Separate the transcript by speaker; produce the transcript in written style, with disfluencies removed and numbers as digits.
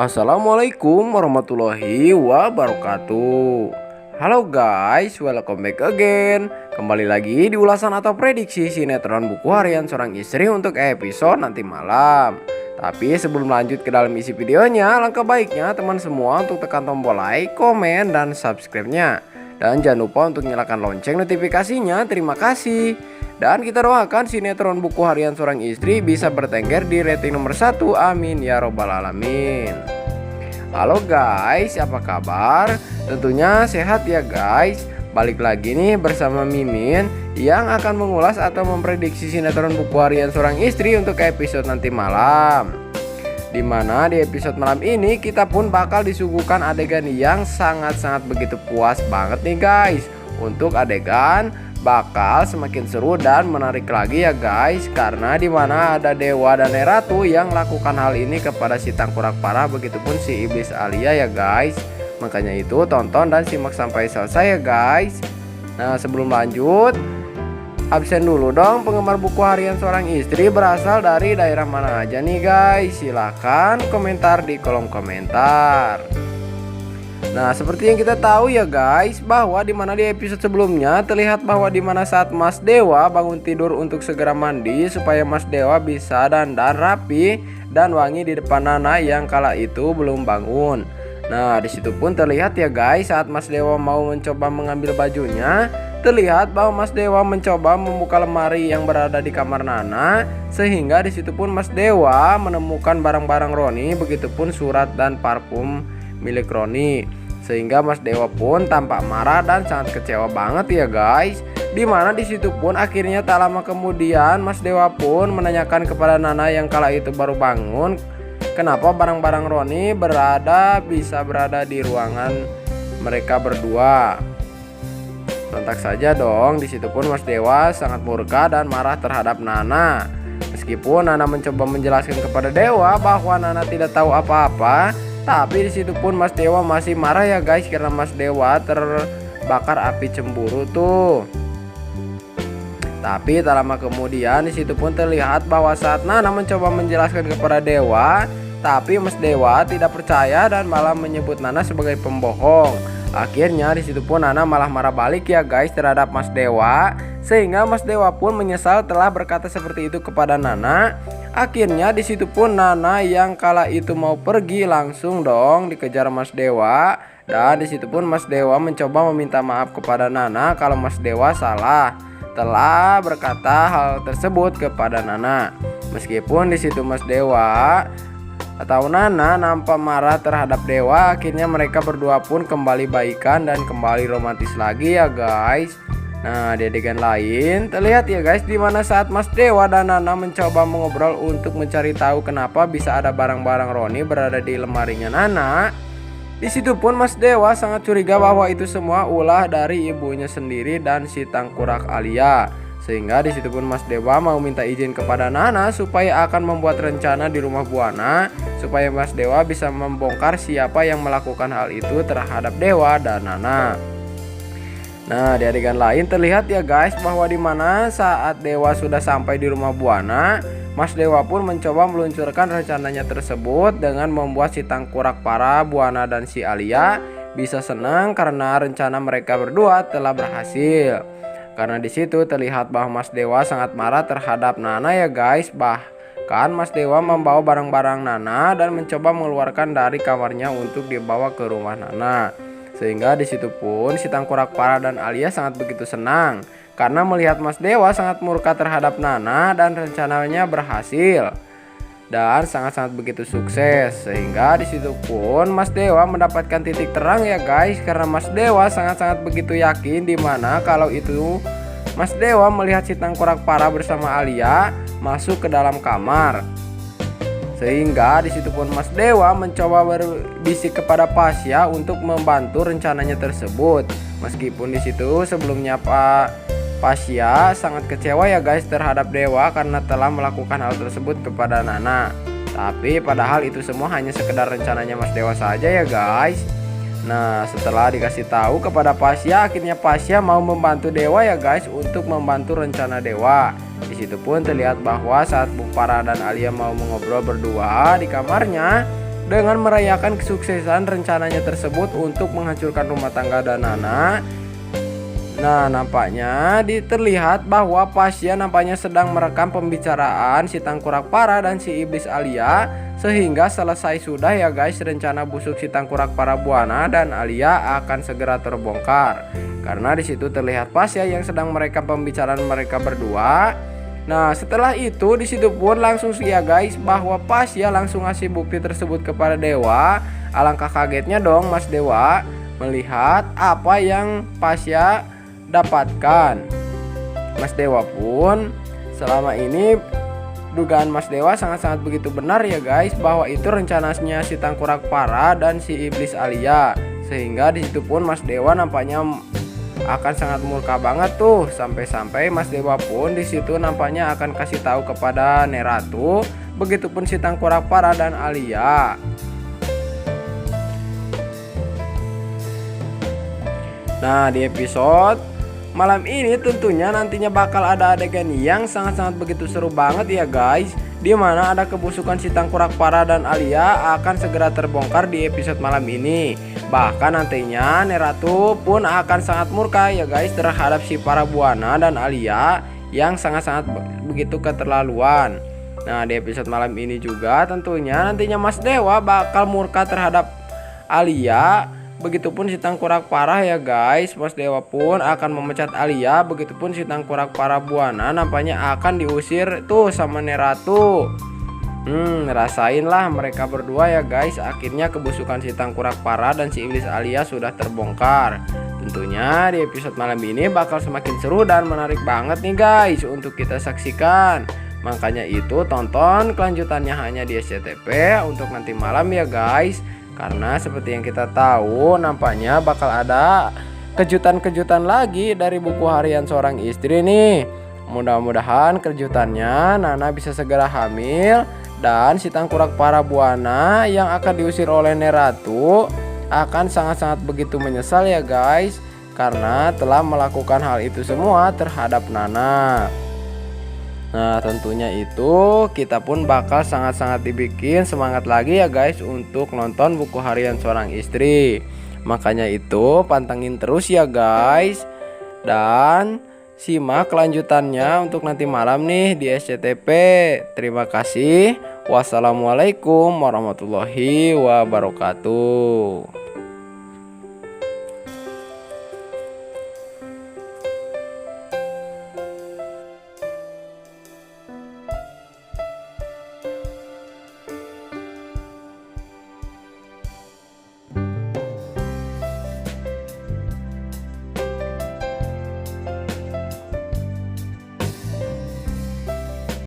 Speaker 1: Assalamualaikum warahmatullahi wabarakatuh. Halo guys, welcome back again. Kembali lagi di ulasan atau prediksi sinetron buku harian seorang istri untuk episode nanti malam. Tapi sebelum lanjut ke dalam isi videonya, alangkah baiknya teman semua untuk tekan tombol like, komen, dan subscribe-nya. Dan jangan lupa untuk nyalakan lonceng notifikasinya, terima kasih. Dan kita doakan sinetron buku harian seorang istri bisa bertengger di rating nomor 1, amin ya robbal alamin. Halo guys, apa kabar? Tentunya sehat ya guys. Balik lagi nih bersama Mimin yang akan mengulas atau memprediksi sinetron buku harian seorang istri untuk episode nanti malam. Dimana di episode malam ini kita pun bakal disuguhkan adegan yang sangat-sangat begitu puas banget nih guys. Untuk adegan bakal semakin seru dan menarik lagi ya guys, karena dimana ada Dewa dan Ratu yang lakukan hal ini kepada si Tangkurak Parah, begitupun si Iblis Alia ya guys. Makanya itu tonton dan simak sampai selesai ya guys. Nah sebelum lanjut, absen dulu dong, penggemar buku harian seorang istri berasal dari daerah mana aja nih guys? Silahkan komentar di kolom komentar. Nah seperti yang kita tahu ya guys, bahwa dimana di episode sebelumnya terlihat bahwa dimana saat Mas Dewa bangun tidur untuk segera mandi supaya Mas Dewa bisa dandan rapi dan wangi di depan Nana yang kala itu belum bangun. Nah disitu pun terlihat ya guys, saat Mas Dewa mau mencoba mengambil bajunya, terlihat bahwa Mas Dewa mencoba membuka lemari yang berada di kamar Nana, sehingga disitu pun Mas Dewa menemukan barang-barang Roni, begitupun surat dan parfum milik Roni. Sehingga Mas Dewa pun tampak marah dan sangat kecewa banget ya guys. Dimana disitu pun akhirnya tak lama kemudian Mas Dewa pun menanyakan kepada Nana yang kala itu baru bangun, kenapa barang-barang Roni bisa berada di ruangan mereka berdua. Sontak saja dong, disitu pun Mas Dewa sangat murka dan marah terhadap Nana. Meskipun Nana mencoba menjelaskan kepada Dewa bahwa Nana tidak tahu apa-apa, tapi disitu pun Mas Dewa masih marah ya guys, karena Mas Dewa terbakar api cemburu tuh. Tapi tak lama kemudian disitu pun terlihat bahwa saat Nana mencoba menjelaskan kepada Dewa, tapi Mas Dewa tidak percaya dan malah menyebut Nana sebagai pembohong. Akhirnya disitu pun Nana malah marah balik ya guys terhadap Mas Dewa, sehingga Mas Dewa pun menyesal telah berkata seperti itu kepada Nana. Akhirnya disitu pun Nana yang kala itu mau pergi langsung dong dikejar Mas Dewa. Dan disitu pun Mas Dewa mencoba meminta maaf kepada Nana kalau Mas Dewa salah telah berkata hal tersebut kepada Nana. Meskipun disitu Mas Dewa atau Nana nampak marah terhadap Dewa, akhirnya mereka berdua pun kembali baikan dan kembali romantis lagi ya guys. Nah di adegan lain terlihat ya guys, dimana saat Mas Dewa dan Nana mencoba mengobrol untuk mencari tahu kenapa bisa ada barang-barang Roni berada di lemarinya Nana. Disitu pun Mas Dewa sangat curiga bahwa itu semua ulah dari ibunya sendiri dan si Tangkurak Alia. Sehingga disitu pun Mas Dewa mau minta izin kepada Nana supaya akan membuat rencana di rumah Buana, supaya Mas Dewa bisa membongkar siapa yang melakukan hal itu terhadap Dewa dan Nana. Nah di adegan lain terlihat ya guys bahwa dimana saat Dewa sudah sampai di rumah Buana, Mas Dewa pun mencoba meluncurkan rencananya tersebut dengan membuat si Tangkurak Parah, Buana dan si Alia bisa senang karena rencana mereka berdua telah berhasil. Karena di situ terlihat bahwa Mas Dewa sangat marah terhadap Nana ya guys. Bahkan Mas Dewa membawa barang-barang Nana dan mencoba mengeluarkan dari kamarnya untuk dibawa ke rumah Nana. Sehingga disitu pun si Tangkurak Parah dan Alia sangat begitu senang karena melihat Mas Dewa sangat murka terhadap Nana dan rencananya berhasil dan sangat-sangat begitu sukses. Sehingga disitu pun Mas Dewa mendapatkan titik terang ya guys, karena Mas Dewa sangat-sangat begitu yakin dimana kalau itu Mas Dewa melihat si Tangkurak Parah bersama Alia masuk ke dalam kamar. Sehingga disitu pun Mas Dewa mencoba berbisik kepada Pasya untuk membantu rencananya tersebut. Meskipun disitu sebelumnya Pasya sangat kecewa ya guys terhadap Dewa karena telah melakukan hal tersebut kepada Nana. Tapi padahal itu semua hanya sekedar rencananya Mas Dewa saja ya guys. Nah setelah dikasih tahu kepada Pasya, akhirnya Pasya mau membantu Dewa ya guys untuk membantu rencana Dewa. Di situ pun terlihat bahwa saat Bu Farah dan Alia mau mengobrol berdua di kamarnya, dengan merayakan kesuksesan rencananya tersebut untuk menghancurkan rumah tangga Nana. Nah, nampaknya terlihat bahwa Pasya nampaknya sedang merekam pembicaraan si Tangkurak Parah dan si Iblis Alia, sehingga selesai sudah ya guys rencana busuk si Tangkurak Parabuana dan Alia akan segera terbongkar. Karena di situ terlihat Pasya yang sedang merekam pembicaraan mereka berdua. Nah, setelah itu di situ pun langsung ya guys bahwa Pasya langsung ngasih bukti tersebut kepada Dewa. Alangkah kagetnya dong Mas Dewa melihat apa yang Pasya dapatkan. Mas Dewa pun selama ini dugaan Mas Dewa sangat-sangat begitu benar ya guys bahwa itu rencananya si Tangkurak Parah dan si Iblis Alia, sehingga di situ pun Mas Dewa nampaknya akan sangat murka banget tuh, sampai-sampai Mas Dewa pun di situ nampaknya akan kasih tahu kepada Neratu, begitupun si Tangkurak Parah dan Alia. Nah, di episode malam ini tentunya nantinya bakal ada adegan yang sangat-sangat begitu seru banget ya guys, dimana ada kebusukan si Tangkurak Parah dan Alia akan segera terbongkar di episode malam ini. Bahkan nantinya Neratu pun akan sangat murka ya guys terhadap si Parabuana dan Alia yang sangat-sangat begitu keterlaluan. Nah, di episode malam ini juga tentunya nantinya Mas Dewa bakal murka terhadap Alia. Begitupun si Tangkurak Parah ya guys, Mas Dewa pun akan memecat Alia. Begitupun si Tangkurak Parabuana nampaknya akan diusir tuh sama Neratu. Rasainlah mereka berdua ya guys. Akhirnya kebusukan si Tangkurak Parah dan si Iblis Alia sudah terbongkar. Tentunya di episode malam ini bakal semakin seru dan menarik banget nih guys untuk kita saksikan. Makanya itu tonton kelanjutannya hanya di SCTV untuk nanti malam ya guys. Karena seperti yang kita tahu nampaknya bakal ada kejutan-kejutan lagi dari buku harian seorang istri nih. Mudah-mudahan kejutannya Nana bisa segera hamil dan si Tangkurak Parabuana yang akan diusir oleh Neratu akan sangat-sangat begitu menyesal ya guys, karena telah melakukan hal itu semua terhadap Nana. Nah, tentunya itu kita pun bakal sangat-sangat dibikin semangat lagi ya guys untuk nonton buku harian seorang istri. Makanya itu pantengin terus ya guys, dan simak kelanjutannya untuk nanti malam nih di SCTV. Terima kasih. Wassalamualaikum warahmatullahi wabarakatuh.